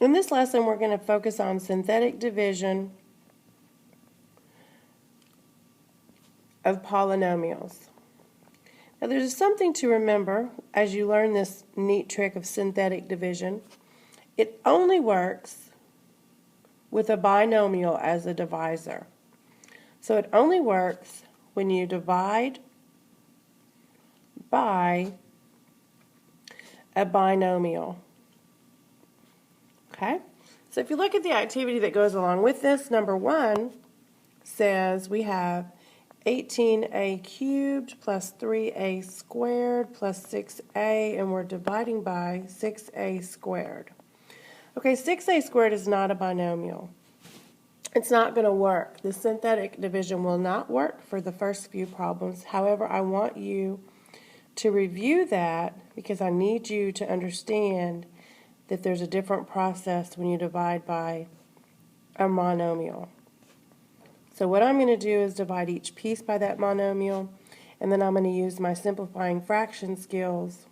In this lesson, we're going to focus on synthetic division of polynomials. Now, there's something to remember as you learn this neat trick of synthetic division. It only works with a binomial as a divisor. So it only works when you divide by a binomial. Okay? So if you look at the activity that goes along with this, number 1 says we have 18a cubed plus 3a squared plus 6a, and we're dividing by 6a squared. Okay, 6a squared is not a binomial. It's not going to work. The synthetic division will not work for the first few problems. However, I want you to review that because I need you to understand that there's a different process when you divide by a monomial. So what I'm going to do is divide each piece by that monomial, and then I'm going to use my simplifying fraction skills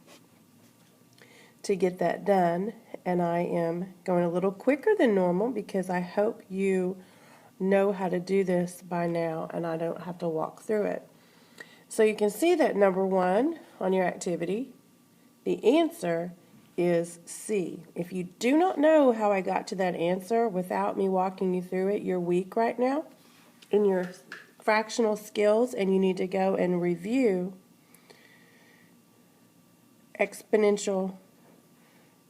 to get that done. And I am going a little quicker than normal because I hope you know how to do this by now and I don't have to walk through it. So you can see that number 1 on your activity, the answer is C. If you do not know how I got to that answer without me walking you through it, you're weak right now in your fractional skills, and you need to go and review exponential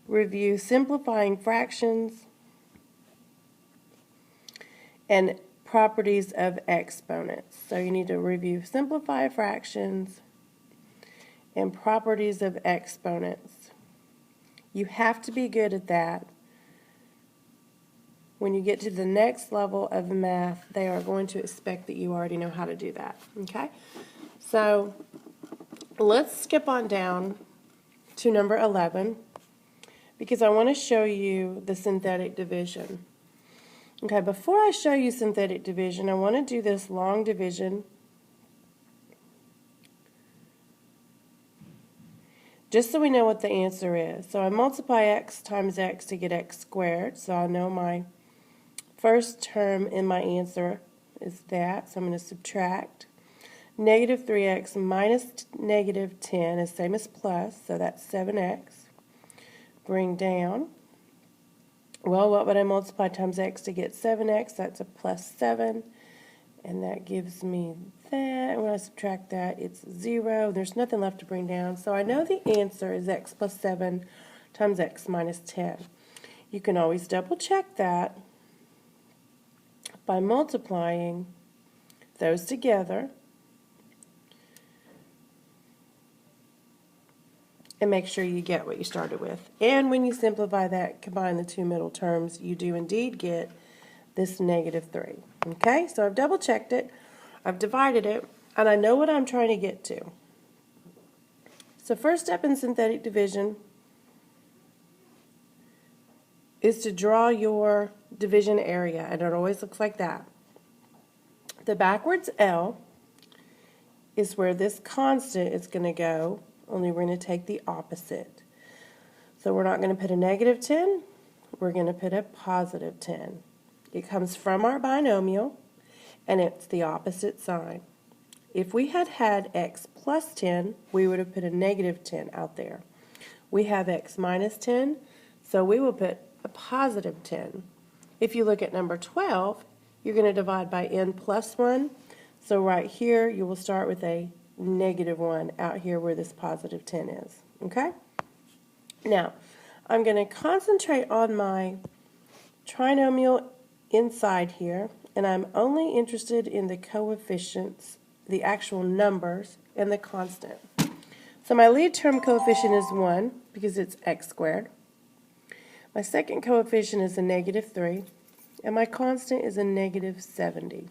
review simplifying fractions and properties of exponents. So you need to review simplified fractions and properties of exponents. You have to be good at that. When you get to the next level of math, they are going to expect that you already know how to do that. Okay? So let's skip on down to number 11 because I want to show you the synthetic division. Okay, before I show you synthetic division, I want to do this long division just so we know what the answer is. So I multiply x times x to get x squared, so I know my first term in my answer is that, so I'm going to subtract. Negative 3x minus negative 10 is same as plus, so that's 7x. Bring down. Well, what would I multiply times x to get 7x? That's a plus 7, and that gives me that. When I subtract that, it's 0. There's nothing left to bring down, so I know the answer is x plus 7 times x minus 10. You can always double check that by multiplying those together and make sure you get what you started with. And when you simplify that, combine the two middle terms, you do indeed get this negative 3. Okay, so I've double checked it, I've divided it, and I know what I'm trying to get to. So first step in synthetic division is to draw your division area, and it always looks like that. The backwards L is where this constant is going to go, only we're going to take the opposite. So we're not going to put a negative 10, we're going to put a positive 10. It comes from our binomial, and it's the opposite sign. If we had had x plus 10, we would have put a negative 10 out there. We have x minus 10, so we will put a positive 10. If you look at number 12, you're going to divide by n plus 1. So right here, you will start with a negative 1 out here where this positive 10 is. Okay? Now, I'm going to concentrate on my trinomial inside here, and I'm only interested in the coefficients, the actual numbers, and the constant. So my lead term coefficient is 1 because it's x squared. My second coefficient is a negative 3, and my constant is a negative 70.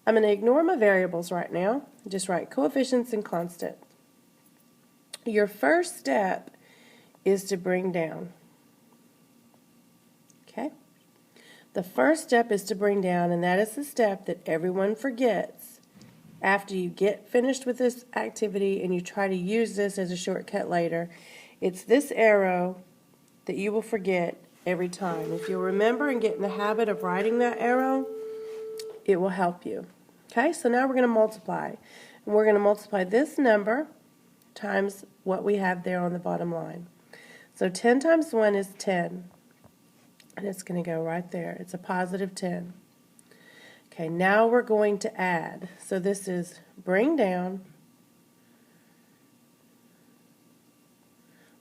I'm going to ignore my variables right now, just write coefficients and constant. Your first step is to bring down. Okay? The first step is to bring down, and that is the step that everyone forgets after you get finished with this activity and you try to use this as a shortcut later. It's this arrow that you will forget every time. If you'll remember and get in the habit of writing that arrow, it will help you. Okay, so now we're going to multiply. And we're going to multiply this number times what we have there on the bottom line. So 10 times 1 is 10. And it's going to go right there. It's a positive 10. Okay, now we're going to add. So this is bring down,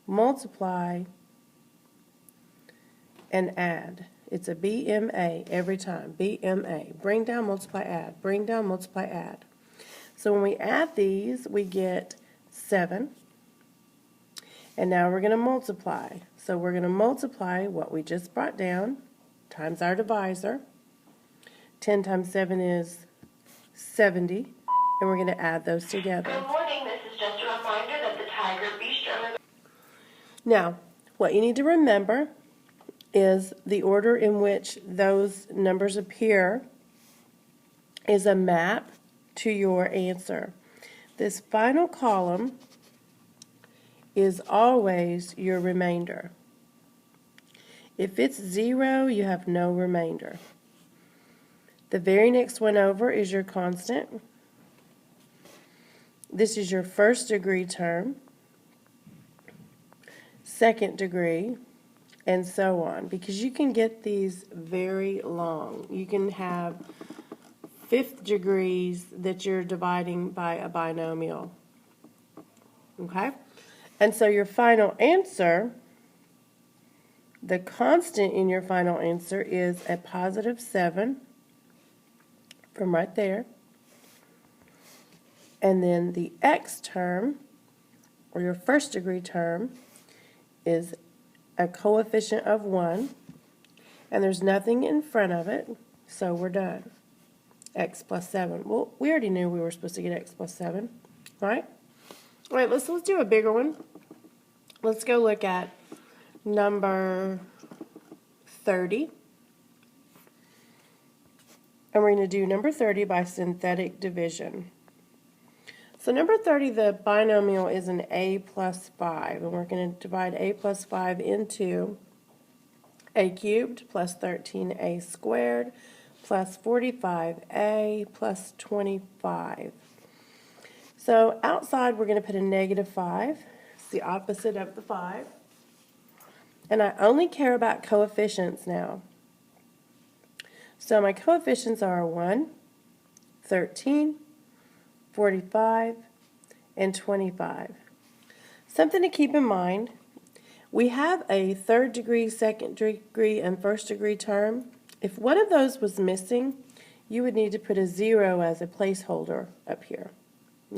multiply, and add. It's a BMA every time. BMA. Bring down, multiply, add. Bring down, multiply, add. So when we add these, we get 7. And now we're going to multiply. So we're going to multiply what we just brought down times our divisor. 10 times 7 is 70. And we're going to add those together. Good morning. This is just a reminder that the Tiger Bistro. Now, what you need to remember is the order in which those numbers appear is a map to your answer. This final column is always your remainder. If it's 0, you have no remainder. The very next one over is your constant. This is your first degree term, second degree, and so on, because you can get these very long. You can have fifth degrees that you're dividing by a binomial. Okay? And so your final answer, the constant in your final answer is a positive 7 from right there. And then the x term, or your first degree term, is a coefficient of 1. And there's nothing in front of it, so we're done. X plus 7. Well, we already knew we were supposed to get x plus 7, right? All right, let's do a bigger one. Let's go look at number 30. And we're going to do number 30 by synthetic division. So number 30, the binomial is an a plus 5. And we're going to divide a plus 5 into a cubed plus 13a squared plus 45a plus 25. So outside we're going to put a negative 5. It's the opposite of the 5. And I only care about coefficients now. So my coefficients are 1, 13, 45, and 25. Something to keep in mind, we have a third degree, second degree, and first degree term. If one of those was missing, you would need to put a 0 as a placeholder up here.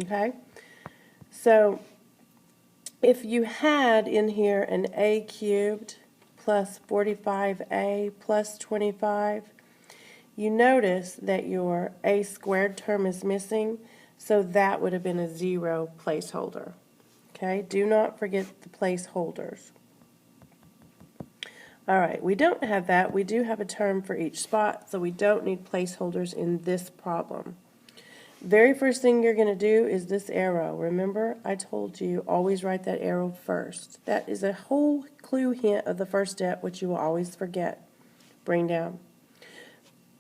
Okay? So if you had in here an a cubed plus 45a plus 25, you notice that your a squared term is missing, so that would have been a 0 placeholder. Okay? Do not forget the placeholders. All right, we don't have that. We do have a term for each spot, so we don't need placeholders in this problem. Very first thing you're going to do is this arrow. Remember, I told you always write that arrow first. That is a whole clue hint of the first step, which you will always forget. Bring down.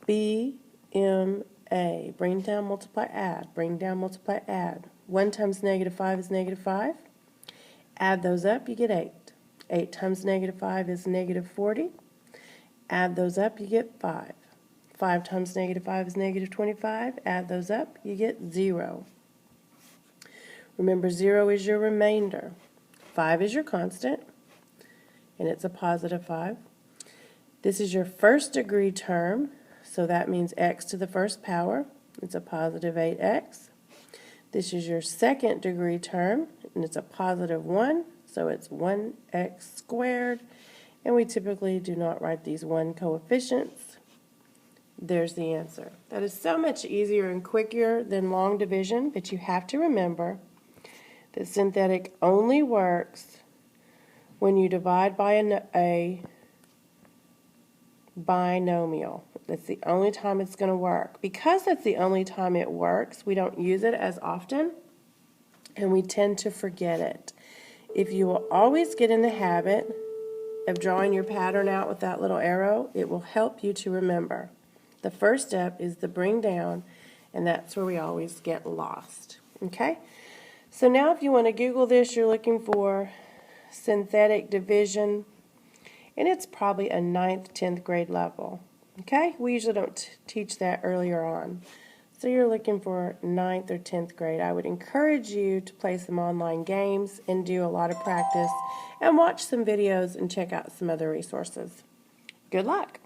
B, M, A. Bring down, multiply, add. Bring down, multiply, add. 1 times negative 5 is negative 5. Add those up, you get 8. 8 times negative 5 is negative 40. Add those up, you get 5. 5 times negative 5 is negative 25. Add those up, you get 0. Remember, 0 is your remainder. 5 is your constant, and it's a positive 5. This is your first degree term, so that means x to the first power. It's a positive 8x. This is your second degree term, and it's a positive 1, so it's 1x squared. And we typically do not write these 1 coefficients. There's the answer. That is so much easier and quicker than long division, but you have to remember that synthetic only works when you divide by a binomial. That's the only time it's going to work. Because that's the only time it works, we don't use it as often, and we tend to forget it. If you will always get in the habit of drawing your pattern out with that little arrow, it will help you to remember. The first step is the bring down, and that's where we always get lost. Okay? So now if you want to Google this, you're looking for synthetic division, and it's probably a 9th, 10th grade level. Okay? We usually don't teach that earlier on. So you're looking for 9th or 10th grade. I would encourage you to play some online games and do a lot of practice and watch some videos and check out some other resources. Good luck.